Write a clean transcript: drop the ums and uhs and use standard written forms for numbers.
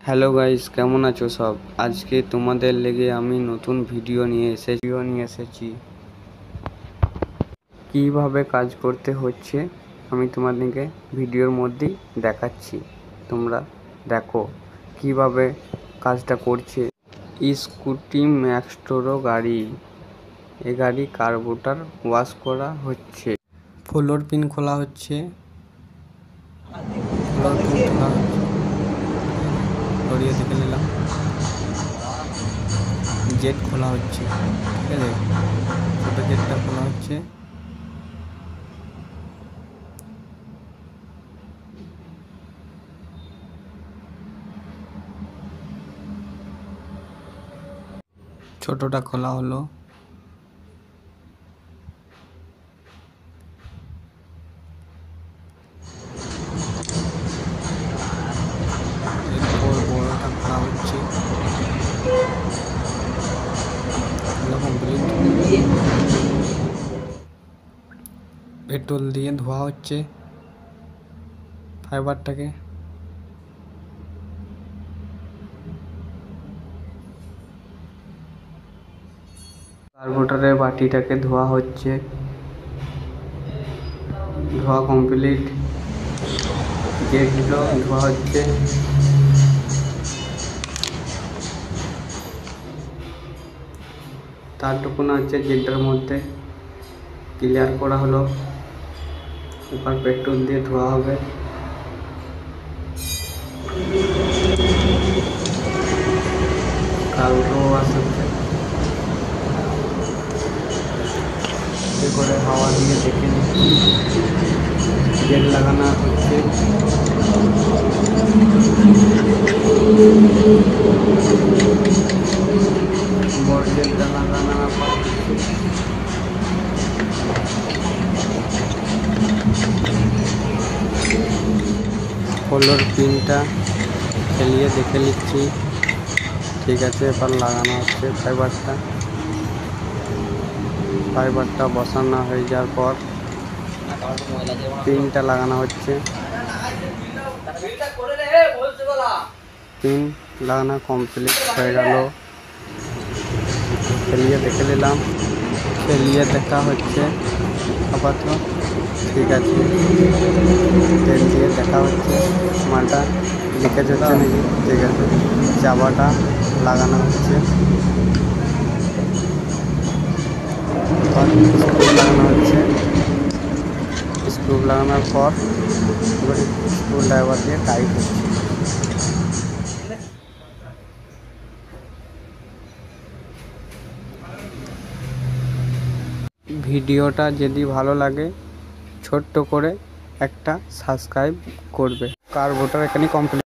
Hello guys, কেমন আছো সব? আজকে তোমাদের লেগে আমি নতুন ভিডিও নিয়ে এসেছি। কিভাবে কাজ করতে হচ্ছে আমি তোমাদেরকে ভিডিওর মধ্যেই দেখাচ্ছি। তোমরা দেখো কিভাবে কাজটা করছে। স্কুটি ম্যাক্সটোরো গাড়ি, এ গাড়ি কার্বোরেটর ওয়াশ করা হচ্ছে। ফ্লোর পিন খোলা হচ্ছে। সরিয়ে দেখে নিলাম। জেট খোলা হচ্ছে, ঠিক আছে, ছোটো জেটটা খোলা হচ্ছে। ছোটোটা খোলা হলো। এরপর বড়টা খোলা হচ্ছে। কমপ্লিট। পেট্রোল দিয়ে ধোয়া হচ্ছে ফাইবারটাকে। কার্বোরেটরের বাটিটাকে ধোয়া হচ্ছে। ধোয়া কমপ্লিট। জেটগুলো ধোয়া হচ্ছে। তারটুকু হচ্ছে জেটটার মধ্যে ক্লিয়ার করা হলো। এবার পেট্রোল দিয়ে ধোয়া হবে। কার্বোরেটর ওয়াশ হচ্ছে। করে হাওয়া দিয়ে দেখে নিচ্ছি। জেট লাগানো হচ্ছে। বড় জেটটা লাগানোর পর ফ্লোর পিনটা খেলিয়ে দেখে নিচ্ছি। ঠিক আছে, এবার লাগানো হচ্ছে ফাইবারটা বসানো হয়ে যাওয়ার পর পিনটা লাগানো হচ্ছে। পিন লাগানো কমপ্লিট হয়ে গেল। খেলিয়ে দেখে নিলাম। খেলিয়ে দেখা হচ্ছে আপাতত। ঠিক আছে, তেল দিয়ে দেখা হচ্ছে মালটা লিকেজ হচ্ছে নাকি। ঠিক আছে, চাবাটা লাগানো হচ্ছে। স্ক্রু লাগানো হচ্ছে। স্ক্রু লাগানোর পর এবার স্ক্রু ড্রাইভার দিয়ে টাইট হচ্ছে। ভিডিওটা যদি ভালো লাগে ছোট্ট করে একটা সাবস্ক্রাইব করবে। কার্বোরেটর এখানে কমপ্লিট।